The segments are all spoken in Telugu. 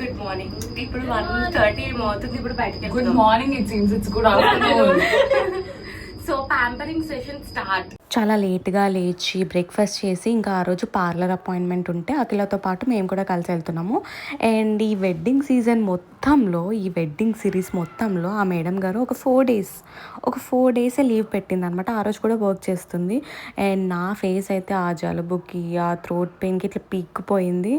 Good morning. ఇప్పుడు 1:30 అవుతుంది. ఇప్పుడు బయటకి good morning. It seems it's good afternoon. So pampering session start. చాలా లేట్గా లేచి బ్రేక్ఫాస్ట్ చేసి ఇంకా ఆ రోజు పార్లర్ అపాయింట్మెంట్ ఉంటే అఖిలతో పాటు మేము కూడా కలిసి వెళ్తున్నాము. అండ్ ఈ వెడ్డింగ్ సీజన్ మొత్తంలో, ఈ వెడ్డింగ్ సిరీస్ మొత్తంలో ఆ మేడం గారు ఒక 4 డేసే లీవ్ పెట్టింది అనమాట. ఆ రోజు కూడా వర్క్ చేస్తుంది. అండ్ నా ఫేస్ అయితే ఆ జలుబుకి, ఆ థ్రోట్ పెయిన్కి ఇట్లా పీక్కుపోయింది.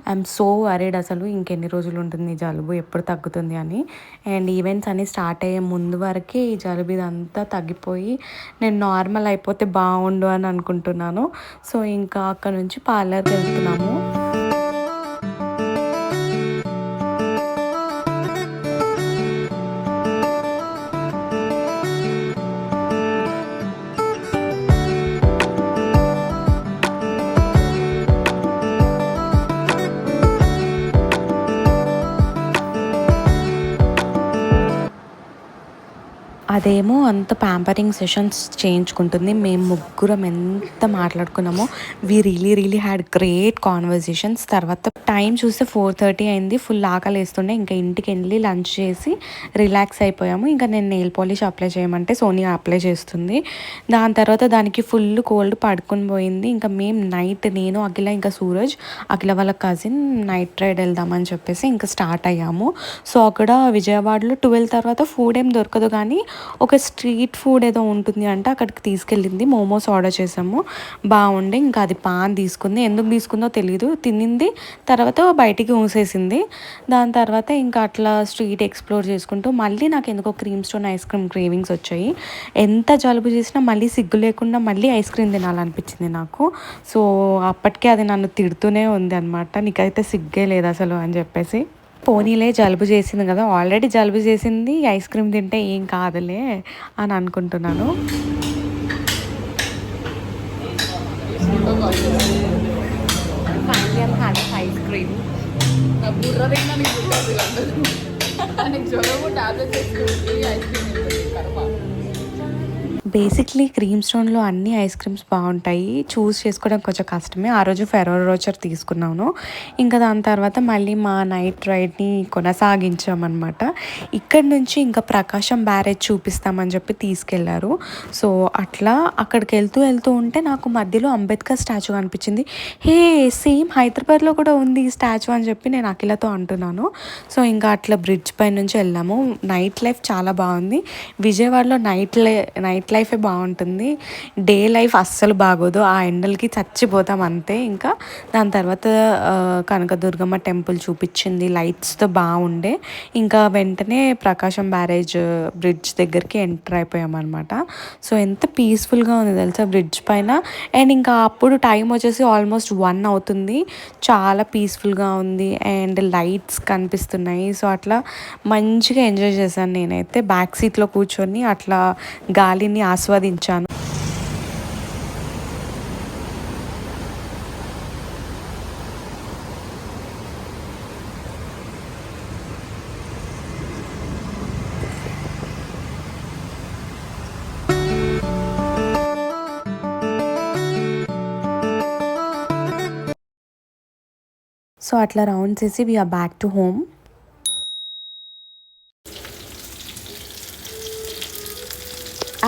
ఐఎమ్ సో వరీడ్ అసలు ఇంకెన్ని రోజులు ఉంటుంది ఈ జలుబు, ఎప్పుడు తగ్గుతుంది అని. అండ్ ఈవెంట్స్ అన్నీ స్టార్ట్ అయ్యే ముందు వరకే ఈ జలుబు ఇదంతా తగ్గిపోయి నేను నార్మల్ అయిపోతే బాగుండు అని అనుకుంటున్నాను. సో ఇంకా అక్కడ నుంచి పార్లర్కి వెళ్తున్నాము. అదేమో అంత ప్యాంపరింగ్ సెషన్స్ చేయించుకుంటుంది. మేము ముగ్గురం ఎంత మాట్లాడుకున్నామో. We really had great conversations. తర్వాత టైం చూస్తే 4:30 అయింది. ఫుల్ ఆకలి వేస్తుండే. ఇంకా ఇంటికి వెళ్ళి లంచ్ చేసి రిలాక్స్ అయిపోయాము. ఇంకా నేను నెయిల్ పాలిష్ అప్లై చేయమంటే సోనియా అప్లై చేస్తుంది. దాని తర్వాత దానికి ఫుల్ కోల్డ్ పడుకొని పోయింది. ఇంకా మేము నైట్, నేను అఖిల ఇంకా సూరజ్, అఖిల వాళ్ళ కజిన్ నైట్ రైడ్ వెళ్దామని చెప్పేసి ఇంకా స్టార్ట్ అయ్యాము. సో అక్కడ విజయవాడలో 12 తర్వాత ఫుడ్ ఏం దొరకదు, కానీ ఒక స్ట్రీట్ ఫుడ్ ఏదో ఉంటుంది అంటే అక్కడికి తీసుకెళ్ళింది. మోమోస్ ఆర్డర్ చేసాము, బాగుండే. ఇంకా అది పాన్ తీసుకుంది. ఎందుకు తీసుకుందో తెలీదు, తినింది. తర్వాత బయటికి ఊసేసింది. దాని తర్వాత ఇంకా అట్లా స్ట్రీట్ ఎక్స్ప్లోర్ చేసుకుంటూ మళ్ళీ నాకు ఎందుకో cream stone ice cream cravings వచ్చాయి. ఎంత జలుబు చేసినా మళ్ళీ సిగ్గు లేకుండా మళ్ళీ ఐస్ క్రీమ్ తినాలనిపించింది నాకు. సో అప్పటికే అది నన్ను తిడుతూనే ఉంది అనమాట, నీకైతే సిగ్గే లేదు అసలు అని చెప్పేసి. పోనీలే, జలుబు చేసింది కదా, ఆల్రెడీ జలుబు చేసింది, ఐస్ క్రీమ్ తింటే ఏం కాదులే అని అనుకుంటున్నాను. ఐస్ క్రీమ్ బేసిక్లీ క్రీమ్ స్టోన్లో అన్ని ఐస్ క్రీమ్స్ బాగుంటాయి, చూస్ చేసుకోవడం కొంచెం కష్టమే. ఆ రోజు ఫెర్రో రోచర్ తీసుకున్నాను. ఇంకా దాని తర్వాత మళ్ళీ మా నైట్ రైడ్ని కొనసాగించామన్నమాట. ఇక్కడ నుంచి ఇంకా ప్రకాశం బ్యారేజ్ చూపిస్తామని చెప్పి తీసుకెళ్లారు. సో అట్లా అక్కడికి వెళ్తూ ఉంటే నాకు మధ్యలో అంబేద్కర్ స్టాచ్యూ కనిపించింది. హే, సేమ్ హైదరాబాద్లో కూడా ఉంది ఈ స్టాచ్యూ అని చెప్పి నేను అఖిలతో అంటున్నాను. సో ఇంకా అట్లా బ్రిడ్జ్ పై నుంచి వెళ్ళాము. నైట్ లైఫ్ చాలా బాగుంది. విజయవాడలో నైట్ లైఫే బాగుంటుంది, డే లైఫ్ అస్సలు బాగోదు. ఆ ఎండలకి చచ్చిపోతాం అంతే. ఇంకా దాని తర్వాత కనకదుర్గమ్మ టెంపుల్ చూపించింది, లైట్స్తో బాగుండే. ఇంకా వెంటనే ప్రకాశం బ్యారేజ్ బ్రిడ్జ్ దగ్గరికి ఎంటర్ అయిపోయామన్నమాట. సో ఎంత పీస్ఫుల్గా ఉంది తెలుసా బ్రిడ్జ్ పైన. అండ్ ఇంకా అప్పుడు టైం వచ్చేసి ఆల్మోస్ట్ 1 అవుతుంది. చాలా పీస్ఫుల్గా ఉంది అండ్ లైట్స్ కనిపిస్తున్నాయి. సో అట్లా మంచిగా ఎంజాయ్ చేశాను నేనైతే. బ్యాక్ సీట్లో కూర్చొని అట్లా గాలిని ఆస్వాదించాను. సో అట్లా రౌండ్ చేసి we're back to home.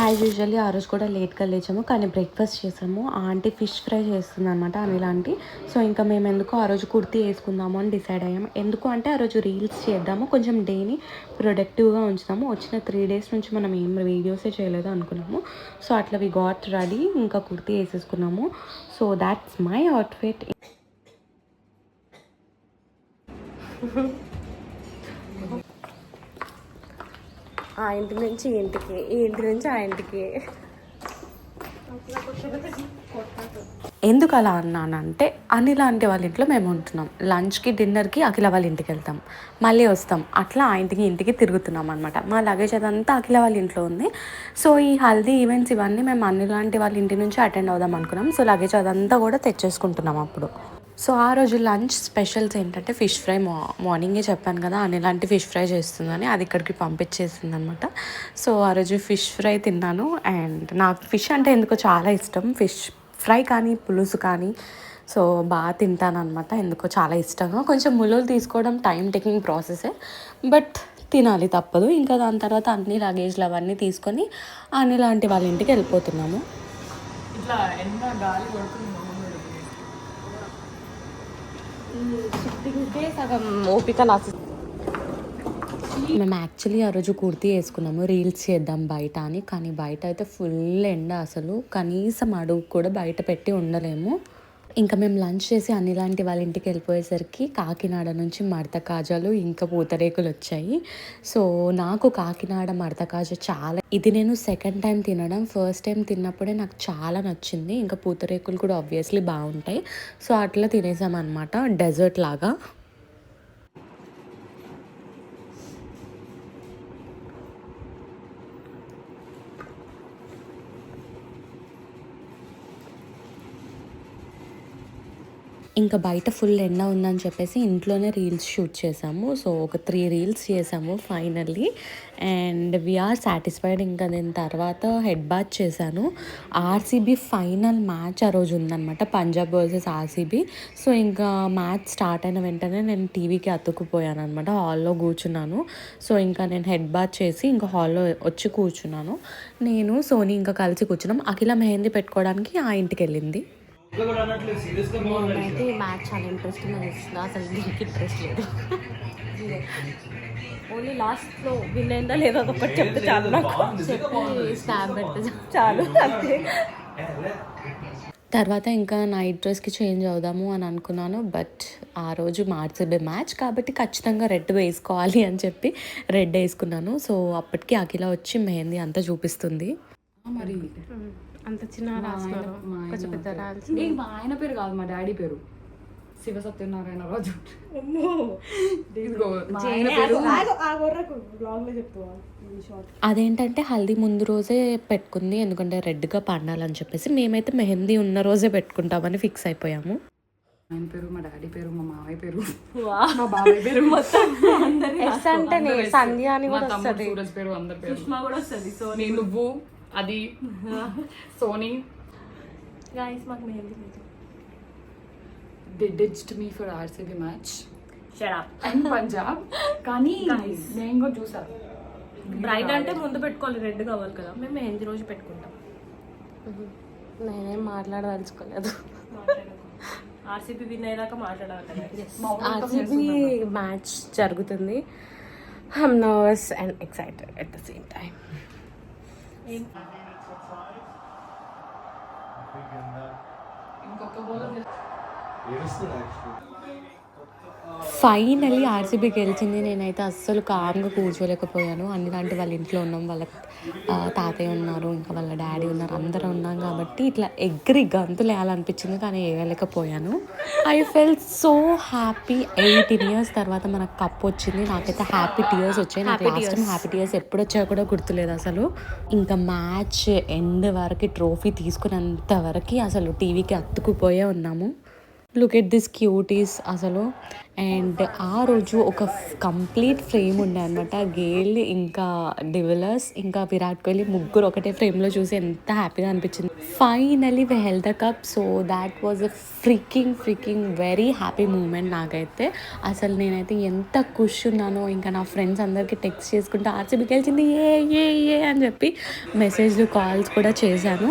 As usually ఆ రోజు కూడా లేట్గా లేచాము, కానీ బ్రేక్ఫాస్ట్ చేసాము. ఆంటీ ఫిష్ ఫ్రై చేస్తుంది అనమాట, అనిల్ ఆంటీ. సో ఇంకా మేము ఎందుకు ఆ రోజు కుర్తీ వేసుకుందాము అని డిసైడ్ అయ్యాము. ఎందుకు అంటే ఆ రోజు రీల్స్ చేద్దాము, కొంచెం డేని ప్రొడక్టివ్గా ఉంచుతాము. వచ్చిన 3 days నుంచి మనం ఏం వీడియోసే చేయలేదు అనుకున్నాము. సో అట్లా వి గాట్ రెడీ, ఇంకా కుర్తీ వేసేసుకున్నాము. So that's my outfit. ఆ ఇంటి నుంచి ఇంటికి, ఈ ఇంటి నుంచి ఆ ఇంటికి. ఎందుకు అలా అన్నానంటే అనిల్ ఆంటీ వాళ్ళ ఇంట్లో మేము ఉంటున్నాం. లంచ్కి, డిన్నర్కి అఖిల వాళ్ళ ఇంటికి వెళ్తాం, మళ్ళీ వస్తాం. అట్లా ఆ ఇంటికి తిరుగుతున్నాం అనమాట. మా లగేజ్ అదంతా అఖిల వాళ్ళ ఇంట్లో ఉంది. సో ఈ హల్దీ ఈవెంట్స్ ఇవన్నీ మేము అనిల్ ఆంటీ వాళ్ళ ఇంటి నుంచి అటెండ్ అవుదాం అనుకున్నాం. సో లగేజ్ అదంతా కూడా తెచ్చేసుకుంటున్నాం అప్పుడు. సో ఆ రోజు లంచ్ స్పెషల్స్ ఏంటంటే ఫిష్ ఫ్రై. మార్నింగే చెప్పాను కదా అనిలాంటి ఫిష్ ఫ్రై చేస్తుందని, అది ఇక్కడికి పంపించేసింది అనమాట. సో ఆ రోజు ఫిష్ ఫ్రై తిన్నాను. అండ్ నాకు ఫిష్ అంటే ఎందుకో చాలా ఇష్టం, ఫిష్ ఫ్రై కానీ పులుసు కానీ. సో బాగా తింటానమాట, ఎందుకో చాలా ఇష్టంగా. కొంచెం ములులు తీసుకోవడం టైం టేకింగ్ ప్రాసెసే, బట్ తినాలి తప్పదు. ఇంకా దాని తర్వాత అన్ని లగేజ్లు అవన్నీ తీసుకొని అన్ని లాంటి వాళ్ళ ఇంటికి వెళ్ళిపోతున్నాము. ఇట్లా ఎండ గాలి కొడుతుంది. సగం ఓపిక నాకు. మేము యాక్చువల్లీ ఆ రోజు కుర్తీ వేసుకున్నాము రీల్స్ చేద్దాం బయట అని, కానీ బయట అయితే ఫుల్ ఎండ, అసలు కనీసం అడుగు కూడా బయట పెట్టి ఉండలేము. ఇంకా మేము లంచ్ చేసి అన్ని లాంటి వాళ్ళ ఇంటికి వెళ్ళిపోయేసరికి కాకినాడ నుంచి మడత కాజాలు ఇంకా పూతరేకులు వచ్చాయి. సో నాకు కాకినాడ మడత కాజా చాలా, ఇది నేను సెకండ్ టైం తినడం. ఫస్ట్ టైం తిన్నప్పుడే నాకు చాలా నచ్చింది. ఇంకా పూతరేకులు కూడా ఆబ్వియస్లీ బాగుంటాయి. సో అట్లా తినేసామన్నమాట, డెజర్ట్ లాగా. ఇంకా బయట ఫుల్ ఎండ ఉందని చెప్పేసి ఇంట్లోనే రీల్స్ షూట్ చేసాము. సో ఒక 3 రీల్స్ చేసాము ఫైనల్లీ, అండ్ వీఆర్ సాటిస్ఫైడ్. ఇంకా దీని తర్వాత హెడ్ బాత్ చేశాను. ఆర్సీబీ ఫైనల్ మ్యాచ్ ఆ రోజు ఉందన్నమాట, పంజాబ్ వర్సెస్ ఆర్సీబీ. సో ఇంకా మ్యాచ్ స్టార్ట్ అయిన వెంటనే నేను టీవీకి అతుక్కుపోయాను అనమాట, హాల్లో కూర్చున్నాను. సో ఇంకా నేను హెడ్ బాత్ చేసి ఇంకా హాల్లో వచ్చి కూర్చున్నాను. నేను సోనీ ఇంకా కలిసి కూర్చున్నాం. అఖిల మెహందీ పెట్టుకోవడానికి ఆ ఇంటికి వెళ్ళింది. నేనైతే ఈ మ్యాచ్ చాలా ఇంట్రెస్టింగ్ అనిపిస్తుంది, అసలు దీనికి ఇంట్రెస్ట్ లేదు. ఓన్లీ లాస్ట్లో విన్ అయిందా లేదా అదొకటి చెప్తే చాలు, నాకు చెప్పి స్నాప్ పెడితే చాలు అంతే. తర్వాత ఇంకా నైట్ డ్రెస్కి చేంజ్ అవుదాము అని అనుకున్నాను, బట్ ఆ రోజు ఆర్సీబీ మ్యాచ్ కాబట్టి ఖచ్చితంగా రెడ్ వేసుకోవాలి అని చెప్పి రెడ్ వేసుకున్నాను. సో అప్పటికి అఖిల వచ్చి మెహందీ అంతా చూపిస్తుంది. మరి అంత చిన్న రాసుకున్నారు, కొంచెం పెద్ద రాల్సి. మా ఆయన పేరు కాదు, మా డాడీ పేరు శివ సత్యనారాయణ రాజు. అదేంటంటే హల్దీ ముందు రోజే పెట్టుకుంది, ఎందుకంటే రెడ్గా పండాలని చెప్పేసి. మేమైతే మెహందీ ఉన్న రోజే పెట్టుకుంటామని ఫిక్స్ అయిపోయాము. ఆయన పేరు, మా డాడీ పేరు, మా మావయ్య పేరు, మా బాబాయ్ పేరు, మొత్తం అంటే సంధ్య అని కూడా వస్తుంది, సూరజ్ పేరు, అందరి పేరు, సుష్మా కూడా వస్తుంది. సో నువ్వు అది సోనీ. గైస్ మాకు మెహందీ లేదు. They ditched me for RCB match Shut up. and Punjab. కానీ నేను కూడా చూసా, బ్రైట్ అంటే ముందు పెట్టుకోవాలి, రెడ్ కావాలి కదా, మేము మెహందీ రోజు పెట్టుకుంటాం. నేనేం మాట్లాడదలుచుకోలేదు, ఆర్సీబీ విన్ అయ్యేదాకా మాట్లాడాలి. ఆర్సీబీ మ్యాచ్ జరుగుతుంది. I'm nervous and excited at the same time. ఇంకొక బౌలర్ ఫైనల్లీ ఆర్సీబీ గెలిచింది. నేనైతే అస్సలు కామ్గా కూర్చోలేకపోయాను. అన్నిలాంటి వాళ్ళ ఇంట్లో ఉన్నాం, వాళ్ళ తాతయ్య ఉన్నారు, ఇంకా వాళ్ళ డాడీ ఉన్నారు, అందరూ ఉన్నాం కాబట్టి ఇట్లా ఎగ్రి గంతులు వేయాలనిపించింది, కానీ వేయలేకపోయాను. I felt so happy. 18 years తర్వాత మనకు కప్ వచ్చింది. నాకైతే హ్యాపీ టీయర్స్ వచ్చాయి. నాకు లాస్ట్ టైం హ్యాపీ టీయర్స్ ఎప్పుడు వచ్చాయో కూడా గుర్తులేదు అసలు. ఇంకా మ్యాచ్ ఎండ్ వరకు ట్రోఫీ తీసుకునేంత వరకు అసలు టీవీకి అతుక్కుపోయే ఉన్నాము. లుక్ ఎట్ దిస్ క్యూటీస్ అసలు. అండ్ ఆ రోజు ఒక కంప్లీట్ ఫ్రేమ్ ఉండే అనమాట, గేల్ ఇంకా డివిలర్స్ ఇంకా విరాట్ కోహ్లీ ముగ్గురు ఒకటే ఫ్రేమ్లో చూసి ఎంత హ్యాపీగా అనిపించింది. Finally we held the cup. So that was a freaking very happy moment నాకైతే. అసలు నేనైతే ఎంత ఖుషి ఉన్నానో, ఇంకా నా ఫ్రెండ్స్ అందరికీ టెక్స్ట్ చేసుకుంటూ ఆర్సీబీ గెలిచింది ఏ అని చెప్పి మెసేజ్లు కాల్స్ కూడా చేశాను.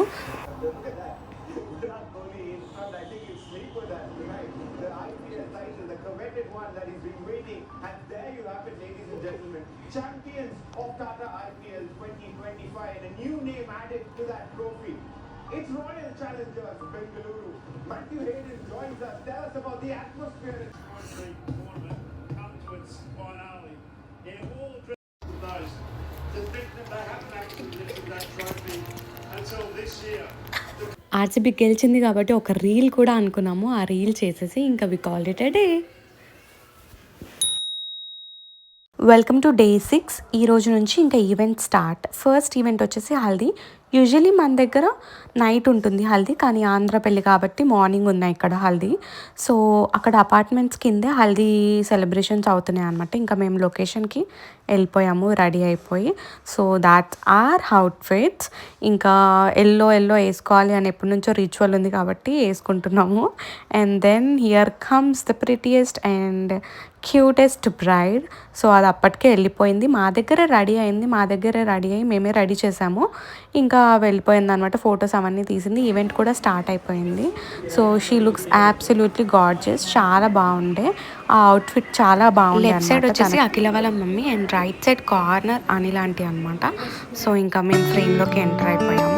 Champions of Tata IPL 2025 and a new name added to that trophy. It's Royal Challengers Bengaluru. Matthew Hayden joins us. Tell us about the atmosphere. Tournament come to its finale. All those to think that they haven't actually lifted that trophy until this year. RCB గెలిచింది కాబట్టి ఒక రీల్ కూడా అనుకున్నాము. ఆ రీల్ చేసేసి ఇంకా we called it a day. Welcome to day 6. ఈ రోజు నుంచి ఇంకా ఈవెంట్ స్టార్ట్. ఫస్ట్ ఈవెంట్ వచ్చేసి హల్దీ, యూజువలీ మన దగ్గర నైట్ ఉంటుంది హల్దీ, కానీ ఆంధ్ర పెళ్ళి కాబట్టి మార్నింగ్ ఉన్నాయి ఇక్కడ హల్దీ. సో అక్కడ అపార్ట్మెంట్స్ కిందే హల్దీ సెలబ్రేషన్స్ అవుతున్నాయి అనమాట. ఇంకా మేము లొకేషన్కి వెళ్ళిపోయాము రెడీ అయిపోయి. So that's our outfits. ఇంకా ఎల్లో వేసుకోవాలి అని ఎప్పటి నుంచో రిచువల్ ఉంది కాబట్టి వేసుకుంటున్నాము. And then here comes the prettiest and cutest bride. సో అది అప్పటికే వెళ్ళిపోయింది. మా దగ్గరే రెడీ అయ్యి మేమే రెడీ చేసాము. ఇంకా వెళ్ళిపోయింది అనమాట. ఫొటోస్ అవన్నీ తీసింది. ఈవెంట్ కూడా స్టార్ట్ అయిపోయింది. So she looks absolutely gorgeous. చాలా బాగుండే ఆ అవుట్ఫిట్, చాలా బాగుంది. లెఫ్ట్ సైడ్ వచ్చేసి అఖిల వాళ్ళ mummy and right side corner Anil aunty అనమాట. సో ఇంకా మేము ఫ్రేమ్లోకి ఎంటర్ అయిపోయాము.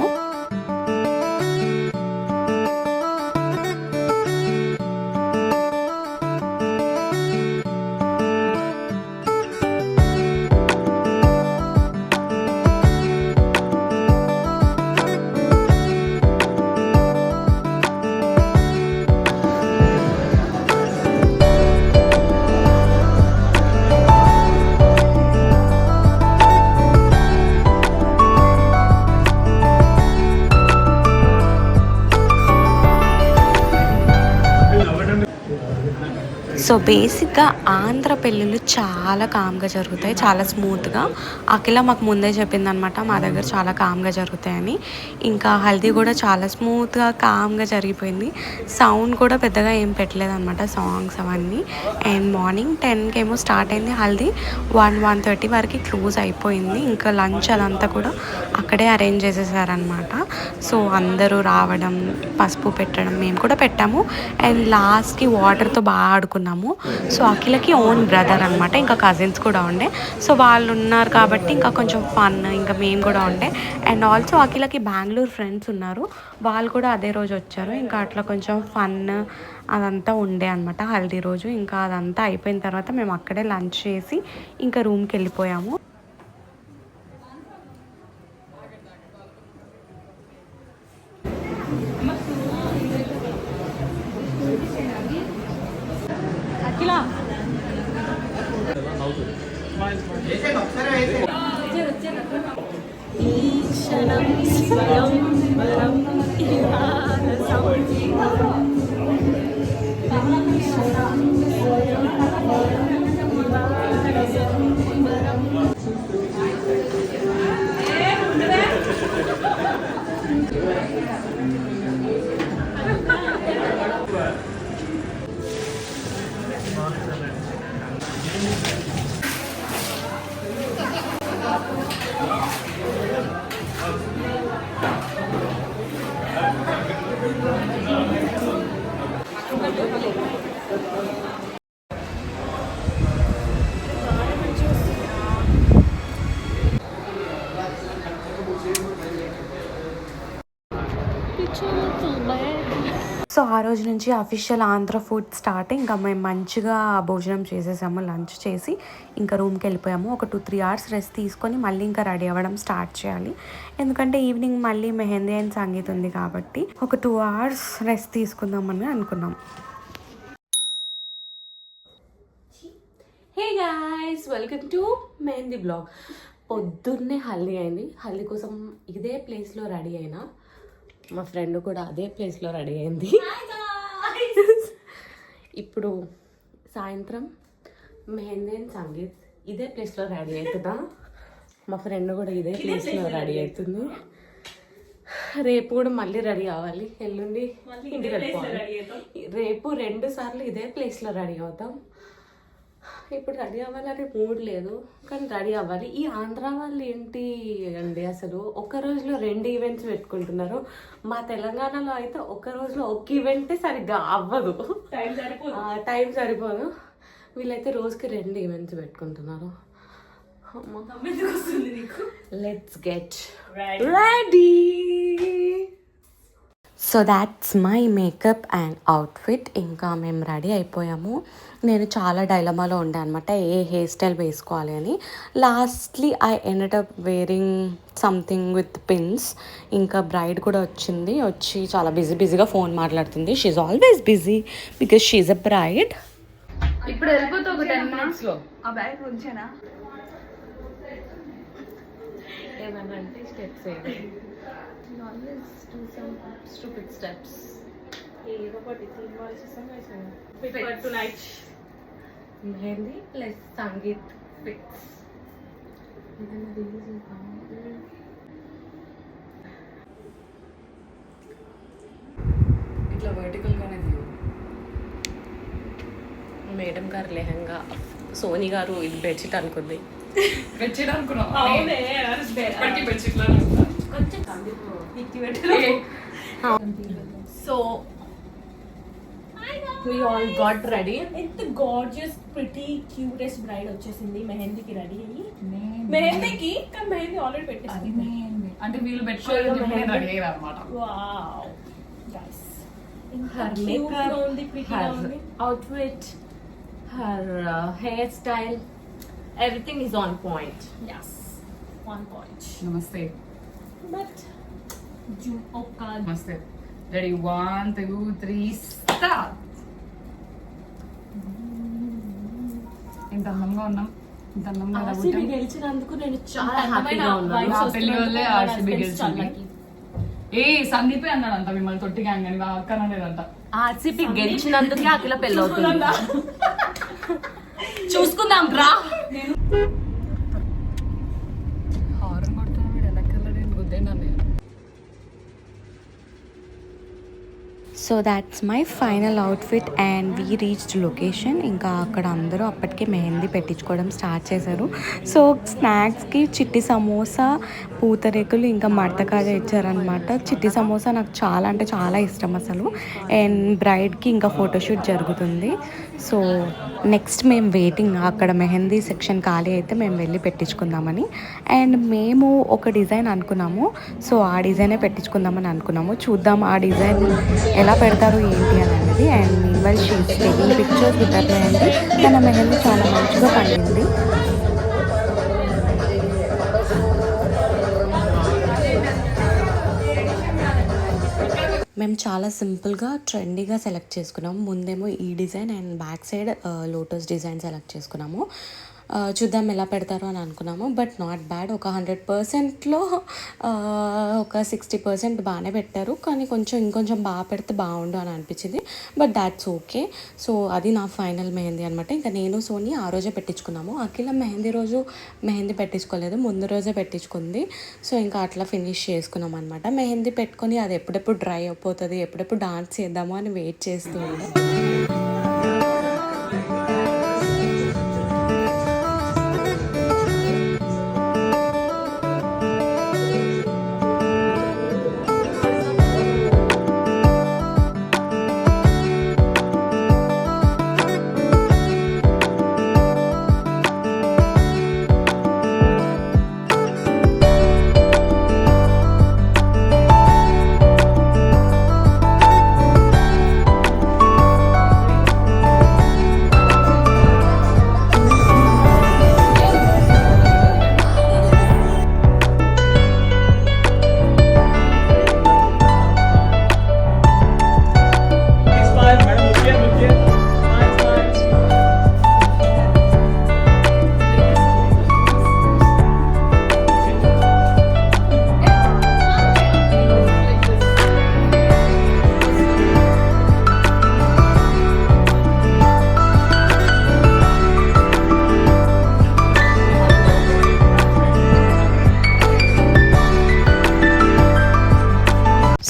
సో బేసిక్గా ఆంధ్ర పెళ్ళిళ్ళు చాలా కామ్గా జరుగుతాయి, చాలా స్మూత్గా. అఖిల మాకు ముందే చెప్పిందనమాట మా దగ్గర చాలా కామ్గా జరుగుతాయని. ఇంకా హల్దీ కూడా చాలా స్మూత్గా కామ్గా జరిగిపోయింది. సౌండ్ కూడా పెద్దగా ఏం పెట్టలేదన్నమాట, సాంగ్స్ అవన్నీ. అండ్ మార్నింగ్ 10కి ఏమో స్టార్ట్ అయింది హల్దీ. 1:30 వరకు క్లోజ్ అయిపోయింది. ఇంకా లంచ్ అదంతా కూడా అక్కడే అరేంజ్ చేసేసారనమాట. సో అందరూ రావడం, పసుపు పెట్టడం, మేము కూడా పెట్టాము. అండ్ లాస్ట్కి వాటర్తో బాగా ఆడుకున్నాము. సో అఖిలకి ఓన్ బ్రదర్ అనమాట, ఇంకా కజిన్స్ కూడా ఉండే. సో వాళ్ళు ఉన్నారు కాబట్టి ఇంకా కొంచెం ఫన్, ఇంకా మేము కూడా ఉండే. అండ్ ఆల్సో అఖిలకి బెంగళూరు ఫ్రెండ్స్ ఉన్నారు, వాళ్ళు కూడా అదే రోజు వచ్చారు. ఇంకా అట్లా కొంచెం ఫన్ అదంతా ఉండే అనమాట హల్దీ రోజు. ఇంకా అదంతా అయిపోయిన తర్వాత మేము అక్కడే లంచ్ చేసి ఇంకా రూమ్కి వెళ్ళిపోయాము. సో ఆ రోజు నుంచి అఫీషియల్ ఆంధ్ర ఫుడ్ స్టార్ట్. ఇంకా మేము మంచిగా భోజనం చేసేసాము, లంచ్ చేసి ఇంకా రూమ్కి వెళ్ళిపోయాము. ఒక 2-3 hours రెస్ట్ తీసుకొని మళ్ళీ ఇంకా రెడీ అవ్వడం స్టార్ట్ చేయాలి. ఎందుకంటే ఈవినింగ్ మళ్ళీ మెహందీ అండ్ సంగీత్ ఉంది కాబట్టి ఒక 2 hours రెస్ట్ తీసుకుందామని అనుకున్నాం. Hey guys, welcome to mehndi blog. పొద్దున్నే హల్దీ అయింది. హల్దీ కోసం ఇదే ప్లేస్లో రెడీ అయినా, మా ఫ్రెండ్ కూడా అదే ప్లేస్లో రెడీ అయింది. ఇప్పుడు సాయంత్రం మెహందీ అండ్ సంగీత్ ఇదే ప్లేస్లో రెడీ అవుతుందా. మా ఫ్రెండ్ కూడా ఇదే ప్లేస్లో రెడీ అవుతుంది. రేపు కూడా మళ్ళీ రెడీ అవ్వాలి, ఎల్లుండి ఇంటికి వెళ్ళిపోవాలి. రేపు 2 సార్లు ఇదే ప్లేస్లో రెడీ అవుతాం. ఇప్పుడు రెడీ అవ్వాలని మూడ్ లేదు, కానీ రెడీ అవ్వాలి. ఈ ఆంధ్ర వాళ్ళు ఏంటి అండి అసలు ఒక రోజులో 2 ఈవెంట్స్ పెట్టుకుంటున్నారు. మా తెలంగాణలో అయితే ఒక రోజులో ఒక ఈవెంటే సరిగ్గా అవ్వదు, టైం సరిపోదు. వీళ్ళైతే రోజుకి 2 ఈవెంట్స్ పెట్టుకుంటున్నారు. Let's get ready. So that's my makeup and outfit. ఇంకా మేము రెడీ అయిపోయాము. నేను చాలా డైలమాలో ఉండే అనమాట, ఏ హెయిర్ స్టైల్ వేసుకోవాలి అని. Lastly I ended up wearing something with pins. ఇంకా బ్రైడ్ కూడా వచ్చి చాలా బిజీగా ఫోన్ మాట్లాడుతుంది. She's always busy because she's a bride. ఇప్పుడు వెళ్ళిపోతావు ఒక 10 minutes ఆ బ్యాగ్ ఉంచేనా? ఏమన్నా అంటే స్టెప్స్ స్టూపిడ్ స్టెప్స్ ఏదో ఒకటి tonight mehndi plus sangeet fix. ఇట్లా వర్టికల్గానే వ్యూ. మేడం గారు లెహంగా, సోనీ గారు ఇది బెడ్షీట్ అనుకుంది. బెడ్షీట్ అనుకున్నాం. So we all got ready. ఎంత గార్జియస్ ప్రిటీ క్యూటెస్ట్ బ్రైడ్ వచ్చేసింది మెహందీకి రెడీ అయ్యి. మెహందీకి కానీ మెహందీ ఆల్రెడీ పెట్టేసింది. అంటే వీళ్ళు పెట్టుకోవాలి రెడీ అయ్యారు అనమాట. Wow guys, Her makeup, her outfit, her hairstyle, everything is on point. yes 1 point. నమస్తే. బట్ ఒక్క నమస్తే. Ready 1 2 3 start. ఇంత అందంగా ఉన్నాం, ఇంత అందంగా ఆర్సీబీ గెలిచినందుకు నేను చాలా హ్యాపీగా ఉన్నాను. నా పెళ్లి వల్లే ఆర్సీబీ గెలిచింది. ఏ సందీపే అన్నాడు అంట మిమ్మల్ని తొట్టి గ్యాంగ్ అని, అక్కనలేదంట. ఆర్సీబీ గెలిచినందుకే అఖిల పెళ్ళి అవుతుంది. చూసుకుందాం రా. హారన్ కొడుతున్నా వీడు వెనక్కి గుద్దేండి. So that's my final outfit and we reached location. ఇంకా అక్కడ అందరూ అప్పటికే మెహందీ పెట్టించుకోవడం స్టార్ట్ చేశారు. సో స్నాక్స్కి చిట్టి సమోసా, పూతరేకులు, ఇంకా మడతకాయ ఇచ్చారనమాట. చిట్టి సమోసా నాకు చాలా అంటే చాలా ఇష్టం అసలు. అండ్ బ్రైడ్కి ఇంకా ఫోటోషూట్ జరుగుతుంది. సో నెక్స్ట్ మేము వెయిటింగ్, అక్కడ మెహందీ సెక్షన్ ఖాళీ అయితే మేము వెళ్ళి పెట్టించుకుందామని. అండ్ మేము ఒక డిజైన్ అనుకున్నాము, సో ఆ డిజైనే పెట్టించుకుందామని అనుకున్నాము. చూద్దాం ఆ డిజైన్ ఎలా పెడతారు ఏంటి అని అనేది. And meanwhile sheets taking pictures with that mehndi. తన మెహందీ చాలా మంచిగా పండింది. మేము చాలా సింపుల్గా ట్రెండీగా సెలెక్ట్ చేసుకున్నాము. ముందేమో ఈ design and back side lotus design select చేసుకున్నాము. చూద్దాం ఎలా పెడతారో అని అనుకున్నాము. But not bad. ఒక 100%లో ఒక 60% బాగానే పెట్టారు. కానీ ఇంకొంచెం బాగా పెడితే బాగుండు అని అనిపించింది. But that's okay. సో అది నా ఫైనల్ మెహందీ అనమాట. ఇంకా నేను సోనీ ఆ రోజే పెట్టించుకున్నాము. అఖిల మెహందీ రోజు మెహందీ పెట్టించుకోలేదు, ముందు రోజే పెట్టించుకుంది. సో ఇంకా అట్లా ఫినిష్ చేసుకున్నాం అనమాట. మెహందీ పెట్టుకొని అది ఎప్పుడెప్పుడు డ్రై అయిపోతుంది, ఎప్పుడెప్పుడు డాన్స్ చేద్దాము అని వెయిట్ చేస్తూ ఉండే.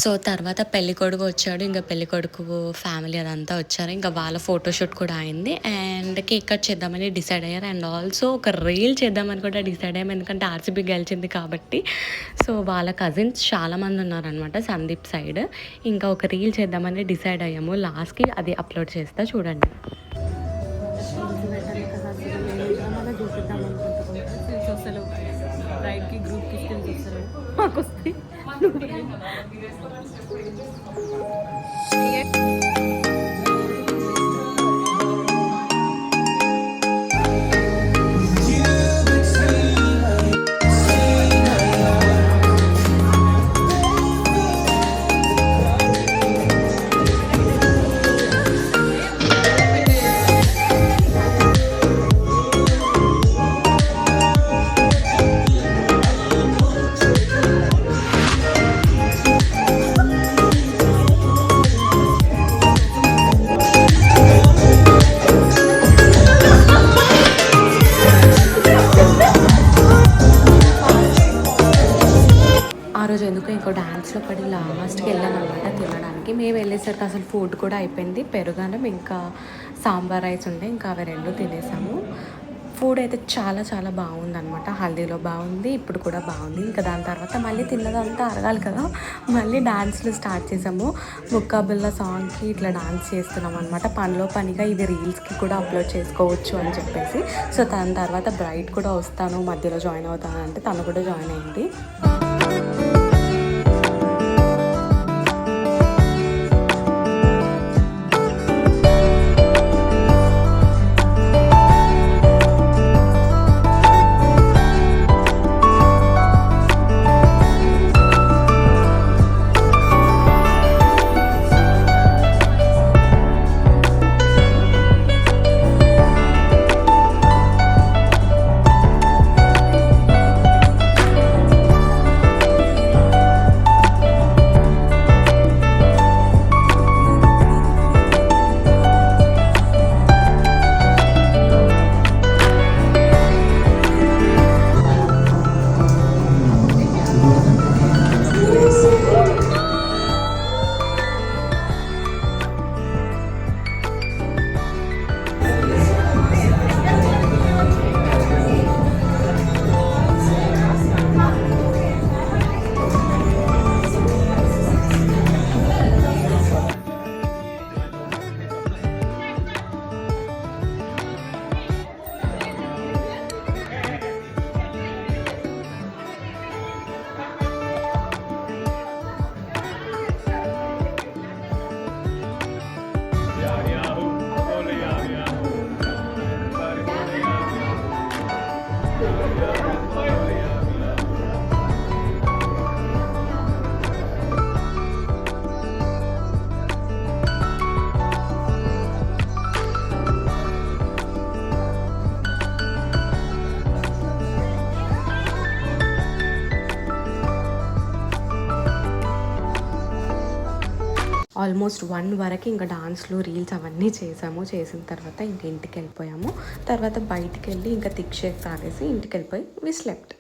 సో తర్వాత పెళ్ళికొడుకు వచ్చాడు. ఇంకా పెళ్ళికొడుకు ఫ్యామిలీ అదంతా వచ్చారు. ఇంకా వాళ్ళ ఫోటోషూట్ కూడా అయింది. అండ్ కేక్ కట్ చేద్దామని డిసైడ్ అయ్యారు. అండ్ ఆల్సో ఒక రీల్ చేద్దామని కూడా డిసైడ్ అయ్యాము, ఎందుకంటే ఆర్సీబీ గెలిచింది కాబట్టి. సో వాళ్ళ కజిన్స్ చాలామంది ఉన్నారనమాట సందీప్ సైడ్. ఇంకా ఒక రీల్ చేద్దామని డిసైడ్ అయ్యాము. లాస్ట్కి అది అప్లోడ్ చేస్తా చూడండి. రైడ్కి గ్రూప్కి స్కిల్స్ వస్తారు మాకు వస్తాయి. టైంకి మేము వెళ్ళేసరికి అసలు ఫుడ్ కూడా అయిపోయింది. పెరుగన్నం ఇంకా సాంబార్ రైస్ ఉండే, ఇంకా అవి రెండు తినేసాము. ఫుడ్ అయితే చాలా చాలా బాగుందన్నమాట. హల్దీలో బాగుంది, ఇప్పుడు కూడా బాగుంది. ఇంకా దాని తర్వాత మళ్ళీ తిన్నదంతా అరగాలి కదా, మళ్ళీ డాన్స్లు స్టార్ట్ చేసాము. ముక్కాబిల్ల సాంగ్కి ఇట్లా డాన్స్ చేస్తున్నాం అనమాట. పనిలో పనిగా ఇది రీల్స్కి కూడా అప్లోడ్ చేసుకోవచ్చు అని చెప్పేసి. సో దాని తర్వాత బ్రైట్ కూడా వస్తాను మధ్యలో జాయిన్ అవుతాను అంటే తను కూడా జాయిన్ అయింది. ఆల్మోస్ట్ 1 వరకు ఇంకా డాన్స్లు రీల్స్ అవన్నీ చేసాము. చేసిన తర్వాత ఇంక ఇంటికి వెళ్ళిపోయాము. తర్వాత బయటికి వెళ్ళి ఇంకా థిక్ షేక్ తాగేసి ఇంటికి వెళ్ళిపోయి వి స్లెప్ట్.